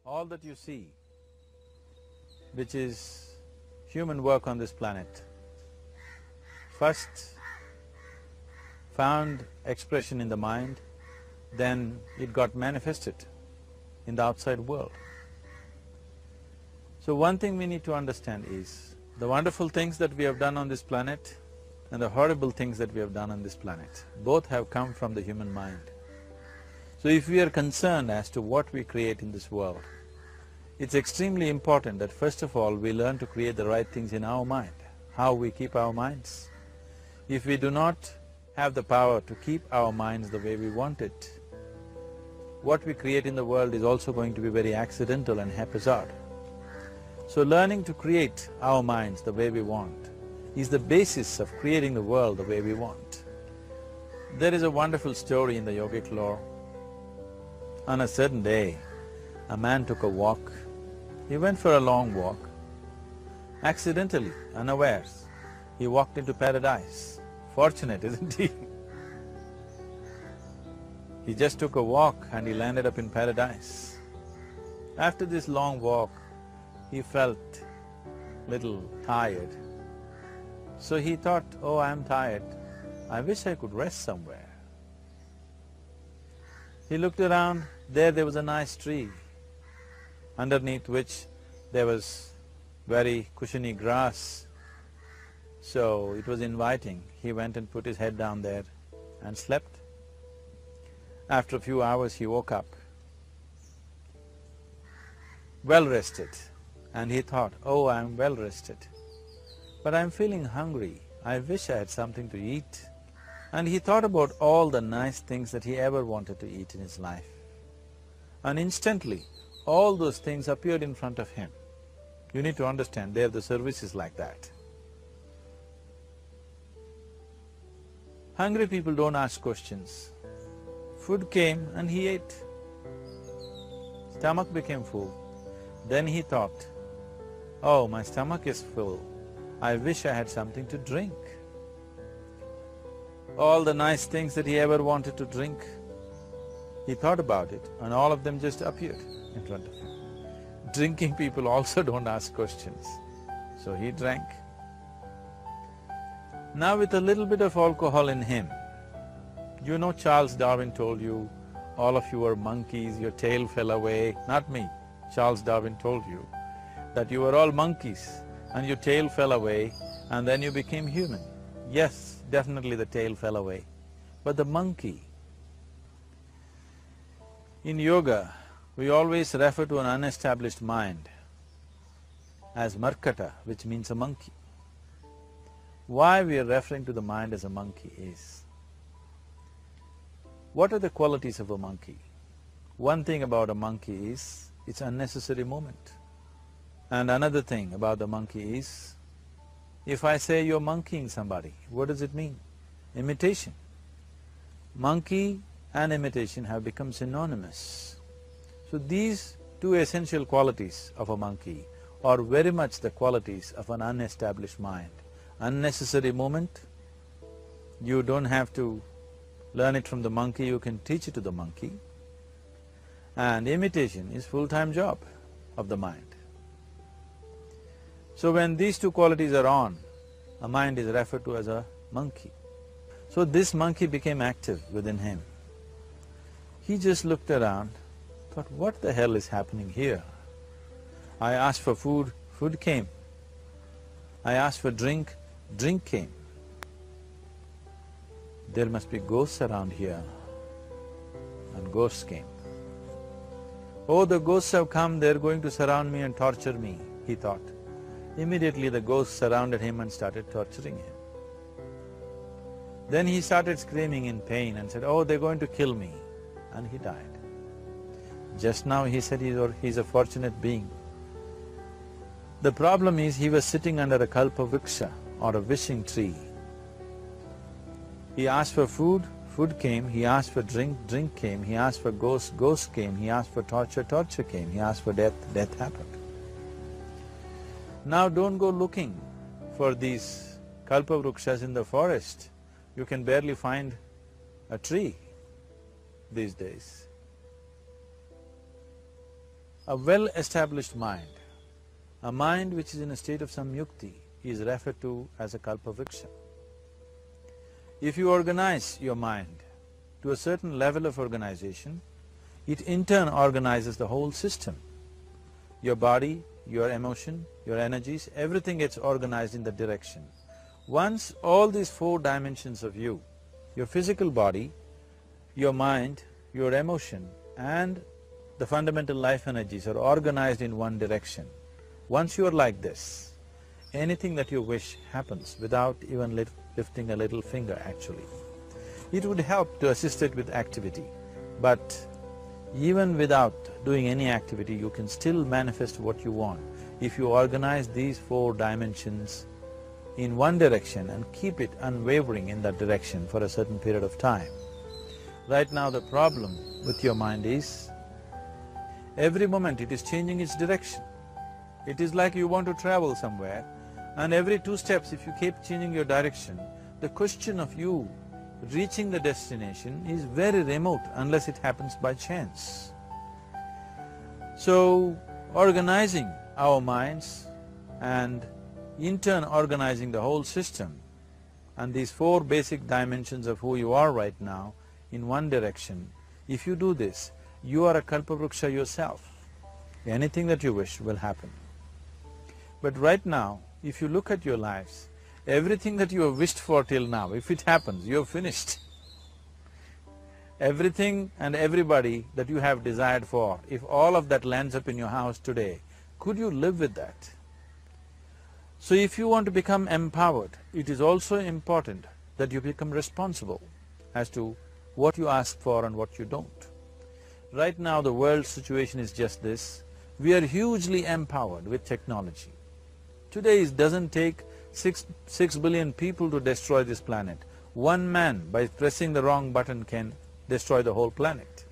all that you see, which is human work on this planet, first found expression in the mind, then it got manifested in the outside world. So one thing we need to understand is, the wonderful things that we have done on this planet and the horrible things that we have done on this planet, both have come from the human mind. So if we are concerned as to what we create in this world, it's extremely important that first of all we learn to create the right things in our mind, how we keep our minds. If we do not have the power to keep our minds the way we want it, what we create in the world is also going to be very accidental and haphazard. So learning to create our minds the way we want is the basis of creating the world the way we want. There is a wonderful story in the yogic lore. On a certain day, a man took a walk. He went for a long walk. Accidentally, unawares, he walked into paradise. Fortunate, isn't he? He just took a walk and he landed up in paradise. After this long walk, he felt little tired. So he thought, oh, I'm tired, I wish I could rest somewhere. He looked around, there was a nice tree, underneath which there was very cushiony grass. So it was inviting. He went and put his head down there and slept. After a few hours he woke up, well rested, and he thought, oh, I'm well rested, but I'm feeling hungry, I wish I had something to eat. And he thought about all the nice things that he ever wanted to eat in his life. And instantly, all those things appeared in front of him. You need to understand, there the service is like that. Hungry people don't ask questions. Food came and he ate. Stomach became full. Then he thought, oh, my stomach is full, I wish I had something to drink. All the nice things that he ever wanted to drink, he thought about it and all of them just appeared in front of him. Drinking people also don't ask questions, so he drank. Now with a little bit of alcohol in him, you know Charles Darwin told you, all of you are monkeys, your tail fell away. Not me, Charles Darwin told you that you were all monkeys and your tail fell away and then you became human. Yes, definitely the tail fell away, but the monkey… In yoga, we always refer to an unestablished mind as markata, which means a monkey. Why we are referring to the mind as a monkey is, what are the qualities of a monkey? One thing about a monkey is, it's unnecessary movement. And another thing about the monkey is, if I say you're monkeying somebody, what does it mean? Imitation. Monkey and imitation have become synonymous. So these two essential qualities of a monkey are very much the qualities of an unestablished mind. Unnecessary movement, you don't have to learn it from the monkey, you can teach it to the monkey. And imitation is full-time job of the mind. So when these two qualities are on, a mind is referred to as a monkey. So this monkey became active within him. He just looked around, thought, what the hell is happening here? I asked for food, food came. I asked for drink, drink came. There must be ghosts around here, and ghosts came. Oh, the ghosts have come, they're going to surround me and torture me, he thought. Immediately the ghosts surrounded him and started torturing him. Then he started screaming in pain and said, oh, they're going to kill me, and he died. Just now he said he's a fortunate being. The problem is he was sitting under a kalpa vriksha or a wishing tree. He asked for food, food came. He asked for drink, drink came. He asked for ghost, ghost came. He asked for torture, torture came. He asked for death, death happened. Now don't go looking for these kalpa vrikshas in the forest. You can barely find a tree these days. A well-established mind, a mind which is in a state of samyukti, is referred to as a kalpavriksha. If you organize your mind to a certain level of organization, it in turn organizes the whole system. Your body, your emotion, your energies, everything gets organized in that direction. Once all these four dimensions of you, your physical body, your mind, your emotion and the fundamental life energies are organized in one direction, once you are like this, anything that you wish happens without even lifting a little finger actually. It would help to assist it with activity, but even without doing any activity, you can still manifest what you want if you organize these four dimensions in one direction and keep it unwavering in that direction for a certain period of time. Right now the problem with your mind is, every moment it is changing its direction. It is like you want to travel somewhere and every 2 steps if you keep changing your direction, the question of you reaching the destination is very remote unless it happens by chance. So, organizing our minds and in turn organizing the whole system and these 4 basic dimensions of who you are right now in one direction, if you do this, you are a kalpavriksha yourself. Anything that you wish will happen. But right now, if you look at your lives, everything that you have wished for till now, if it happens, you have finished. Everything and everybody that you have desired for, if all of that lands up in your house today, could you live with that? So if you want to become empowered, it is also important that you become responsible as to what you ask for and what you don't. Right now the world situation is just this, we are hugely empowered with technology. Today it doesn't take six billion people to destroy this planet. One man by pressing the wrong button can destroy the whole planet.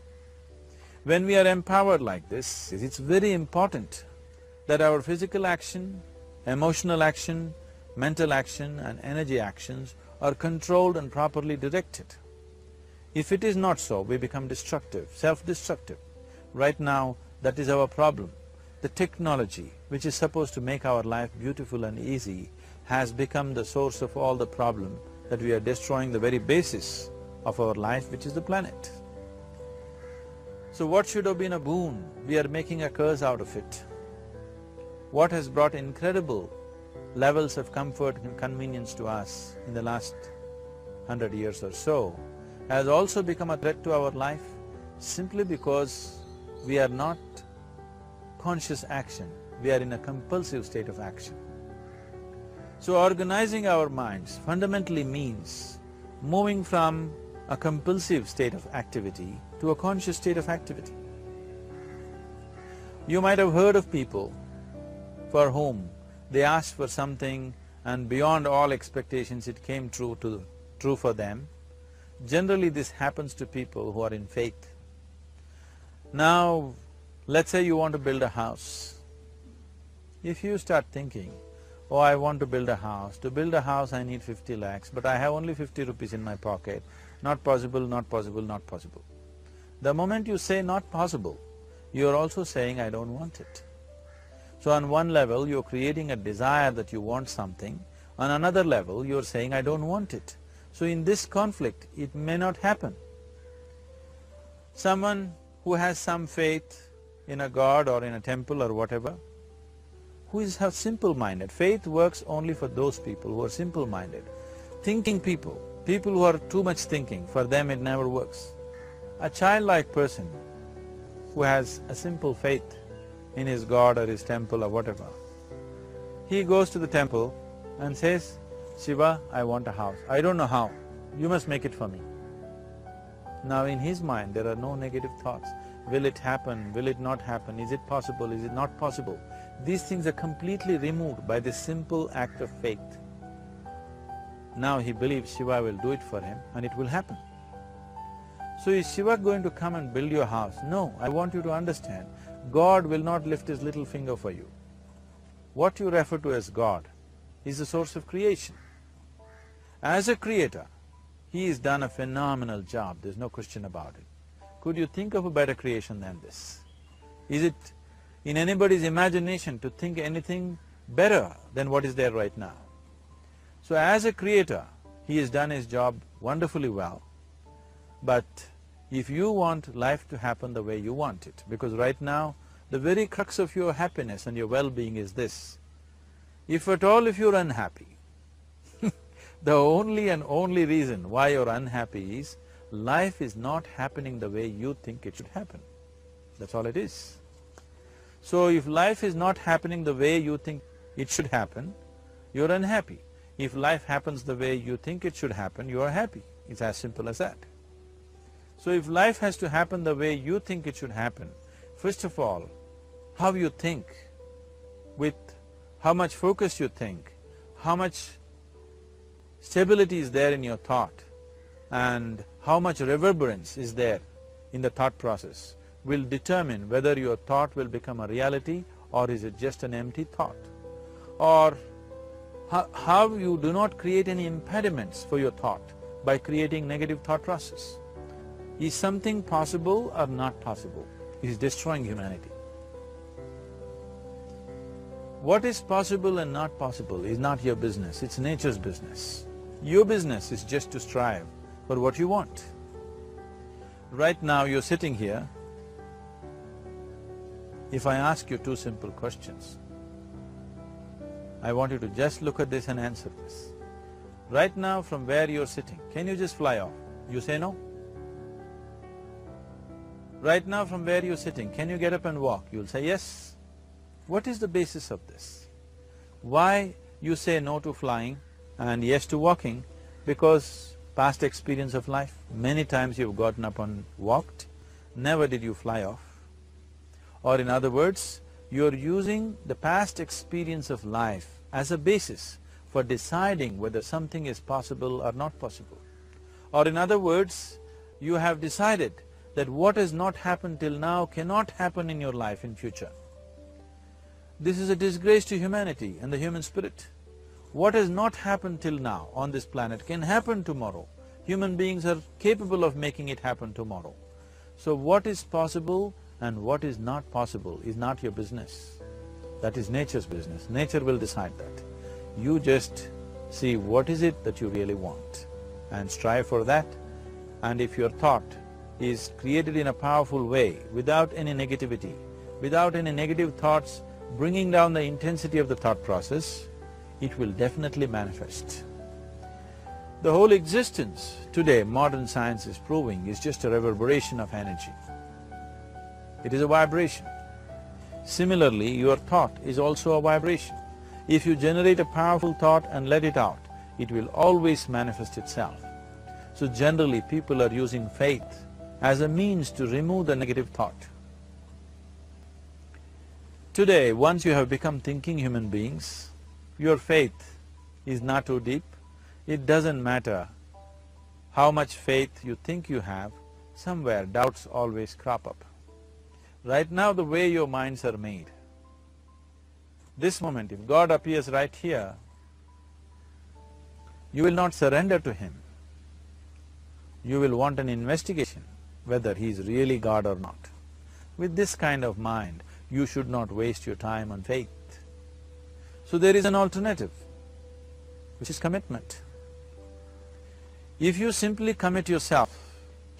When we are empowered like this, it's very important that our physical action, emotional action, mental action and energy actions are controlled and properly directed. If it is not so, we become destructive, self-destructive. Right now, that is our problem. The technology, which is supposed to make our life beautiful and easy, has become the source of all the problem that we are destroying the very basis of our life, which is the planet. So what should have been a boon, we are making a curse out of it. What has brought incredible levels of comfort and convenience to us in the last 100 years or so has also become a threat to our life simply because we are not conscious action, we are in a compulsive state of action. So organizing our minds fundamentally means moving from a compulsive state of activity to a conscious state of activity. You might have heard of people for whom they asked for something and beyond all expectations it came true for them. Generally this happens to people who are in faith. Now, let's say you want to build a house. If you start thinking, oh, I want to build a house. To build a house I need 50 lakhs, but I have only 50 rupees in my pocket. Not possible, not possible, not possible. The moment you say not possible, you are also saying I don't want it. So on one level you're creating a desire that you want something, on another level you're saying I don't want it. So in this conflict, it may not happen. Someone who has some faith in a god or in a temple or whatever, who is simple-minded. Faith works only for those people who are simple-minded. Thinking people, people who are too much thinking, for them it never works. A childlike person who has a simple faith in his god or his temple or whatever, he goes to the temple and says, Shiva, I want a house. I don't know how, you must make it for me. Now in his mind there are no negative thoughts. Will it happen? Will it not happen? Is it possible? Is it not possible? These things are completely removed by this simple act of faith. Now he believes Shiva will do it for him and it will happen. So is Shiva going to come and build your house? No, I want you to understand, God will not lift his little finger for you. What you refer to as God is the source of creation. As a creator, he has done a phenomenal job, there's no question about it. Could you think of a better creation than this? Is in anybody's imagination to think anything better than what is there right now. So as a creator, he has done his job wonderfully well, but if you want life to happen the way you want it, because right now the very crux of your happiness and your well-being is this: if at all if you're unhappy, the only and only reason why you're unhappy is life is not happening the way you think it should happen. That's all it is. So if life is not happening the way you think it should happen, you're unhappy. If life happens the way you think it should happen, you are happy. It's as simple as that. So if life has to happen the way you think it should happen, first of all, how you think, with how much focus you think, how much stability is there in your thought, and how much reverberance is there in the thought process will determine whether your thought will become a reality or is it just an empty thought. Or how you do not create any impediments for your thought by creating negative thought process. Is something possible or not possible? It is destroying humanity. What is possible and not possible is not your business, it's nature's business. Your business is just to strive for what you want. Right now you're sitting here. If I ask you two simple questions, I want you to just look at this and answer this. Right now from where you're sitting, can you just fly off? You say no? Right now from where you're sitting, can you get up and walk? You'll say yes. What is the basis of this? Why you say no to flying and yes to walking? Because past experience of life, many times you've gotten up and walked, never did you fly off. Or in other words, you're using the past experience of life as a basis for deciding whether something is possible or not possible. Or in other words, you have decided that what has not happened till now cannot happen in your life in future. This is a disgrace to humanity and the human spirit. What has not happened till now on this planet can happen tomorrow. Human beings are capable of making it happen tomorrow. So what is possible and what is not possible is not your business. That is nature's business. Nature will decide that. You just see what is it that you really want and strive for that. And if your thought is created in a powerful way, without any negativity, without any negative thoughts bringing down the intensity of the thought process, it will definitely manifest. The whole existence today, modern science is proving, is just a reverberation of energy. It is a vibration. Similarly, your thought is also a vibration. If you generate a powerful thought and let it out, it will always manifest itself. So generally, people are using faith as a means to remove the negative thought. Today, once you have become thinking human beings, your faith is not too deep. It doesn't matter how much faith you think you have, somewhere doubts always crop up. Right now, the way your minds are made, this moment, if God appears right here, you will not surrender to Him. You will want an investigation whether He is really God or not. With this kind of mind, you should not waste your time on faith. So there is an alternative, which is commitment. If you simply commit yourself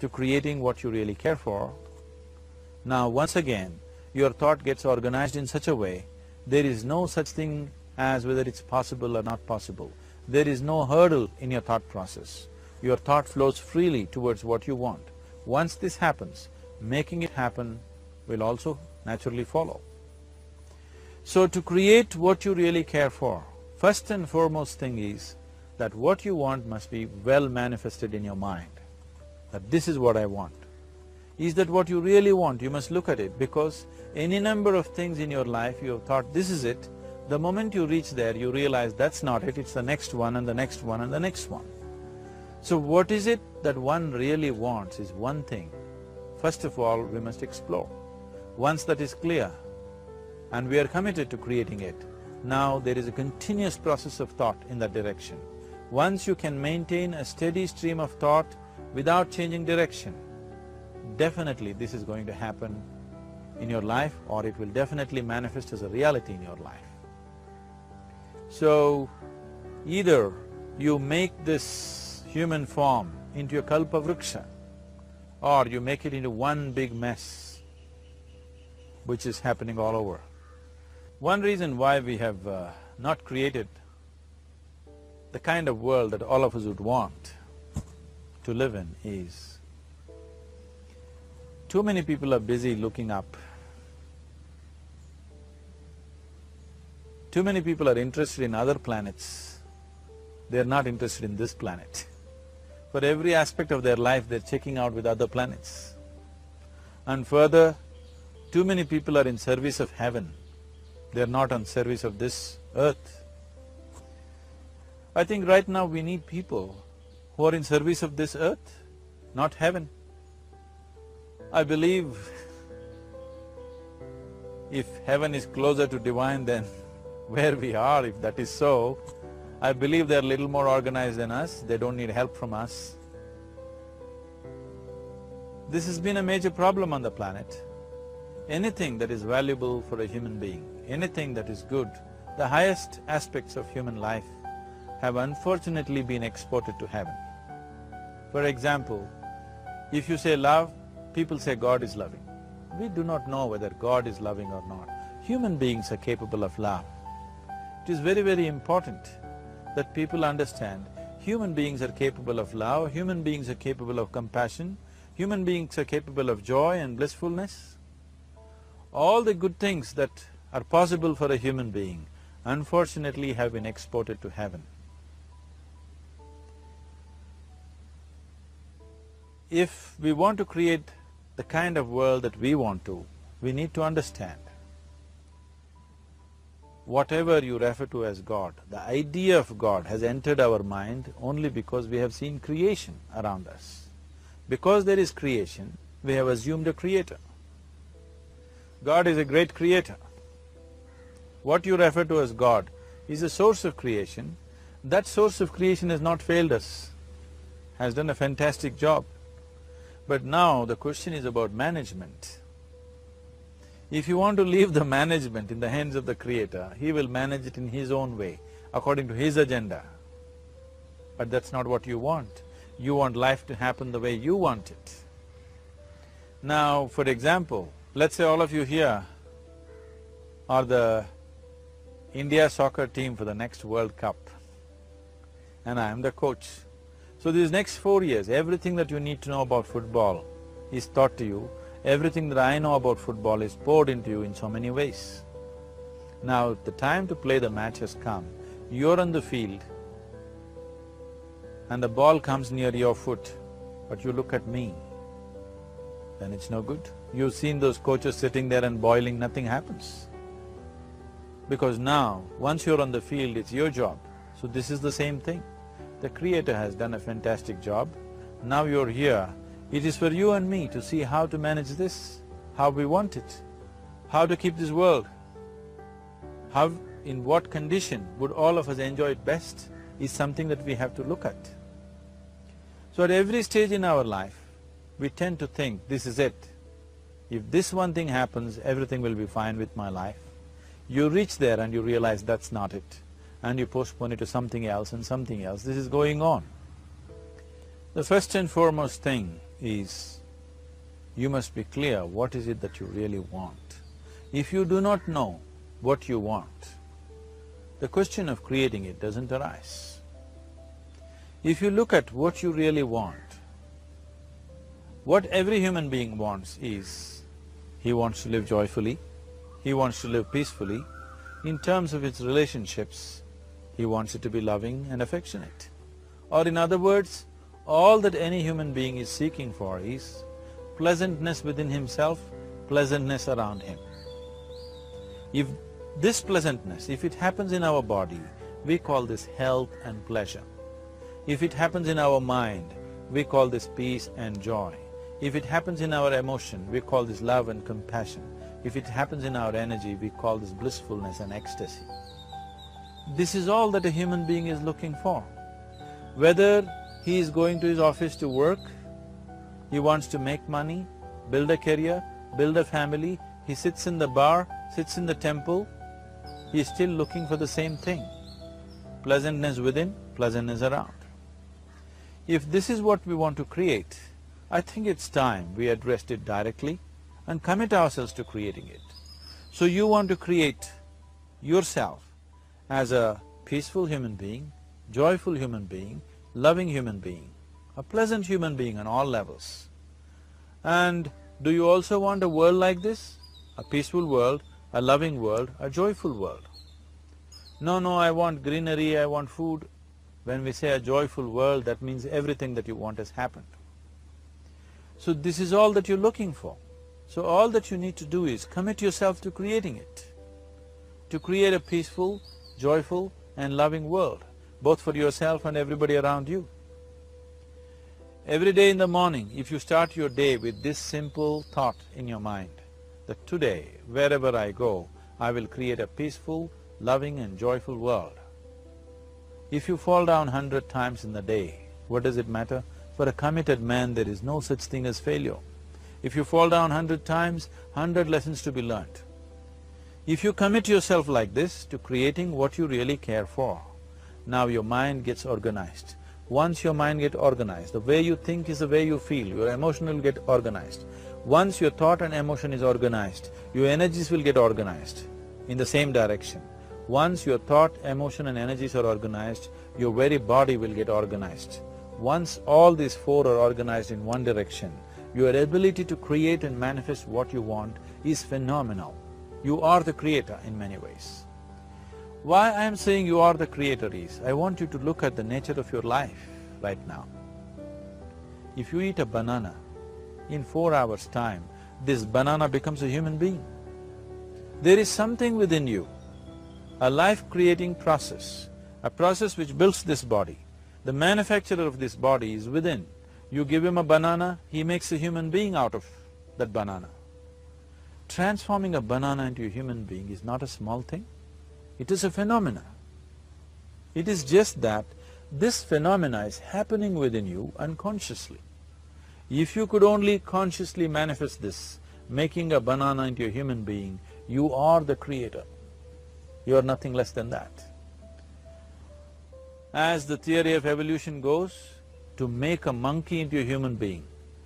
to creating what you really care for, now once again, your thought gets organized in such a way, there is no such thing as whether it's possible or not possible. There is no hurdle in your thought process. Your thought flows freely towards what you want. Once this happens, making it happen will also naturally follow. So to create what you really care for, first and foremost thing is that what you want must be well manifested in your mind, that this is what I want. Is that what you really want? You must look at it, because any number of things in your life you have thought, this is it. The moment you reach there, you realize that's not it, it's the next one and the next one and the next one. So what is it that one really wants is one thing. First of all, we must explore. Once that is clear, and we are committed to creating it, now there is a continuous process of thought in that direction. Once you can maintain a steady stream of thought without changing direction, definitely this is going to happen in your life, or it will definitely manifest as a reality in your life. So, either you make this human form into a kalpa vriksha, or you make it into one big mess, which is happening all over. One reason why we have not created the kind of world that all of us would want to live in is, too many people are busy looking up. Too many people are interested in other planets. They're not interested in this planet. For every aspect of their life, they're checking out with other planets. And further, too many people are in service of heaven. They're not on service of this earth. I think right now we need people who are in service of this earth, not heaven. I believe if heaven is closer to divine than where we are, if that is so, I believe they're a little more organized than us, they don't need help from us. This has been a major problem on the planet. Anything that is valuable for a human being, anything that is good, the highest aspects of human life have unfortunately been exported to heaven. For example, if you say love, people say God is loving. We do not know whether God is loving or not. Human beings are capable of love. It is very, very important that people understand human beings are capable of love, human beings are capable of compassion, human beings are capable of joy and blissfulness. All the good things that are possible for a human being, unfortunately have been exported to heaven. If we want to create the kind of world that we want to, we need to understand whatever you refer to as God, the idea of God has entered our mind only because we have seen creation around us. Because there is creation, we have assumed a creator. God is a great creator. What you refer to as God is a source of creation. That source of creation has not failed us, has done a fantastic job. But now the question is about management. If you want to leave the management in the hands of the Creator, He will manage it in His own way, according to His agenda. But that's not what you want. You want life to happen the way you want it. Now, for example, let's say all of you here are the India soccer team for the next World Cup, and I am the coach. So these next 4 years, everything that you need to know about football is taught to you. Everything that I know about football is poured into you in so many ways. Now, the time to play the match has come. You're on the field and the ball comes near your foot, but you look at me, then it's no good. You've seen those coaches sitting there and boiling, nothing happens. Because now, once you're on the field, it's your job. So this is the same thing. The Creator has done a fantastic job. Now you're here. It is for you and me to see how to manage this, how we want it, how to keep this world, how, in what condition would all of us enjoy it best is something that we have to look at. So at every stage in our life, we tend to think, this is it. If this one thing happens, everything will be fine with my life. You reach there and you realize that's not it, and you postpone it to something else and something else. This is going on. The first and foremost thing is, you must be clear what is it that you really want. If you do not know what you want, the question of creating it doesn't arise. If you look at what you really want, what every human being wants is, he wants to live joyfully, he wants to live peacefully. In terms of its relationships, he wants it to be loving and affectionate. Or in other words, all that any human being is seeking for is pleasantness within himself, pleasantness around him. If this pleasantness, if it happens in our body, we call this health and pleasure. If it happens in our mind, we call this peace and joy. If it happens in our emotion, we call this love and compassion. If it happens in our energy, we call this blissfulness and ecstasy. This is all that a human being is looking for. Whether he is going to his office to work, he wants to make money, build a career, build a family, he sits in the bar, sits in the temple, he is still looking for the same thing. Pleasantness within, pleasantness around. If this is what we want to create, I think it's time we addressed it directly and commit ourselves to creating it. So you want to create yourself as a peaceful human being, joyful human being, loving human being, a pleasant human being on all levels. And do you also want a world like this? A peaceful world, a loving world, a joyful world? No, I want greenery, I want food. When we say a joyful world, that means everything that you want has happened. So this is all that you're looking for. So all that you need to do is commit yourself to creating it, to create a peaceful, joyful and loving world, both for yourself and everybody around you. Every day in the morning, if you start your day with this simple thought in your mind, that today, wherever I go, I will create a peaceful, loving and joyful world. If you fall down 100 times in the day, what does it matter? For a committed man, there is no such thing as failure. If you fall down 100 times, 100 lessons to be learnt. If you commit yourself like this to creating what you really care for, now your mind gets organized. Once your mind gets organized, the way you think is the way you feel, your emotion will get organized. Once your thought and emotion is organized, your energies will get organized in the same direction. Once your thought, emotion and energies are organized, your very body will get organized. Once all these four are organized in one direction, your ability to create and manifest what you want is phenomenal. You are the creator in many ways. Why I am saying you are the creator is, I want you to look at the nature of your life right now. If you eat a banana, in 4 hours' time, this banana becomes a human being. There is something within you, a life-creating process, a process which builds this body. The manufacturer of this body is within. You give him a banana, he makes a human being out of that banana. Transforming a banana into a human being is not a small thing. It is a phenomena. It is just that this phenomena is happening within you unconsciously. If you could only consciously manifest this, making a banana into a human being, you are the creator. You are nothing less than that. As the theory of evolution goes, to make a monkey into a human being,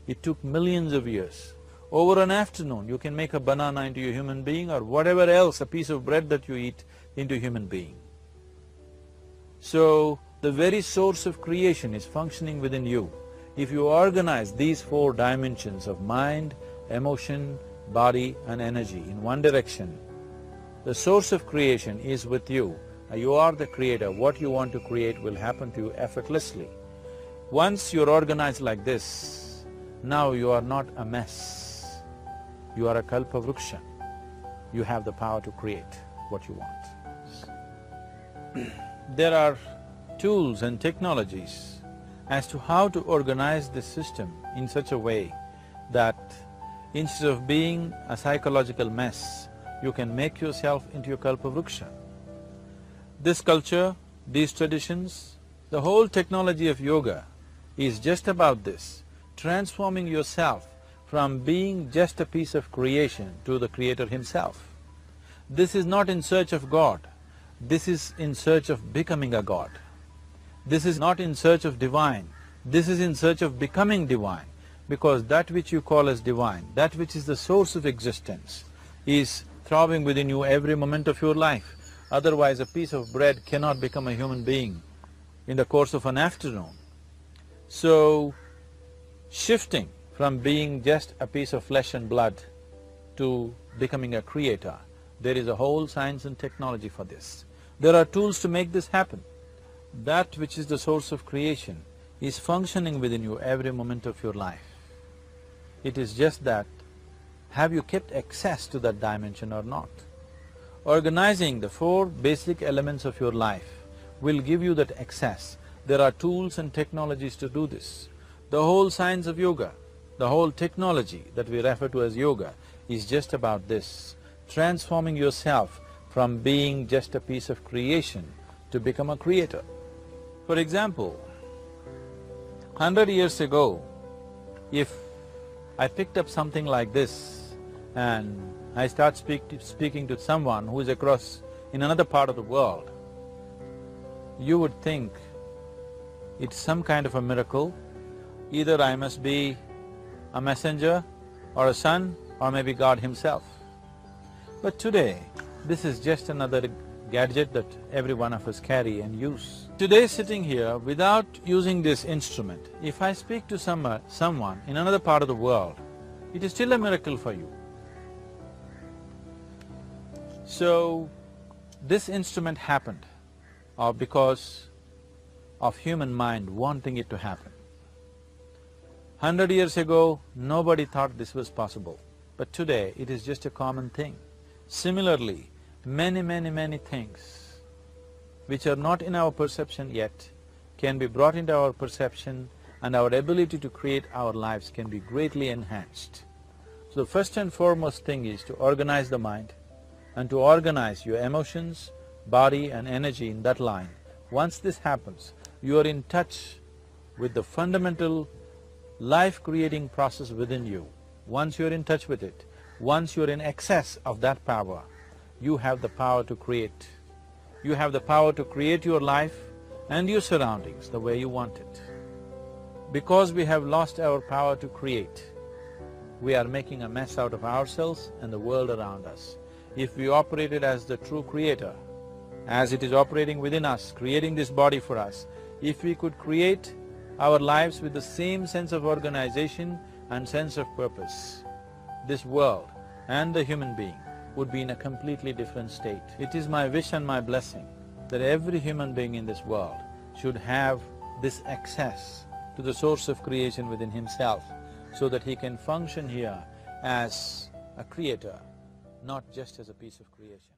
it took millions of years. Over an afternoon, you can make a banana into a human being or whatever else, a piece of bread that you eat, into a human being. So, the very source of creation is functioning within you. If you organize these four dimensions of mind, emotion, body and energy in one direction, the source of creation is with you. You are the creator. What you want to create will happen to you effortlessly. Once you're organized like this, now you are not a mess. You are a kalpa vruksha. You have the power to create what you want. There are tools and technologies as to how to organize this system in such a way that instead of being a psychological mess, you can make yourself into a kalpa vruksha. This culture, these traditions, the whole technology of yoga is just about this, transforming yourself from being just a piece of creation to the creator himself. This is not in search of God, this is in search of becoming a God. This is not in search of divine, this is in search of becoming divine, because that which you call as divine, that which is the source of existence, is throbbing within you every moment of your life. Otherwise, a piece of bread cannot become a human being in the course of an afternoon. So, shifting from being just a piece of flesh and blood to becoming a creator, there is a whole science and technology for this. There are tools to make this happen. That which is the source of creation is functioning within you every moment of your life. It is just that, have you kept access to that dimension or not? Organizing the four basic elements of your life will give you that access. There are tools and technologies to do this. The whole science of yoga, the whole technology that we refer to as yoga is just about this, transforming yourself from being just a piece of creation to become a creator. For example, 100 years ago, if I picked up something like this and I start speaking to someone who is across in another part of the world, you would think it's some kind of a miracle. Either I must be a messenger or a son or maybe God himself. But today, this is just another gadget that every one of us carry and use. Today sitting here, without using this instrument, if I speak to someone in another part of the world, it is still a miracle for you. So, this instrument happened because of human mind wanting it to happen. 100 years ago, nobody thought this was possible, but today it is just a common thing. Similarly, many things which are not in our perception yet can be brought into our perception, and our ability to create our lives can be greatly enhanced. So the first and foremost thing is to organize the mind and to organize your emotions, body and energy in that line. Once this happens, you are in touch with the fundamental life-creating process within you. Once you are in touch with it, once you are in excess of that power, you have the power to create. You have the power to create your life and your surroundings the way you want it. Because we have lost our power to create, we are making a mess out of ourselves and the world around us. If we operated as the true creator, as it is operating within us, creating this body for us, if we could create our lives with the same sense of organization and sense of purpose, this world and the human being would be in a completely different state. It is my wish and my blessing that every human being in this world should have this access to the source of creation within himself, so that he can function here as a creator, not just as a piece of creation.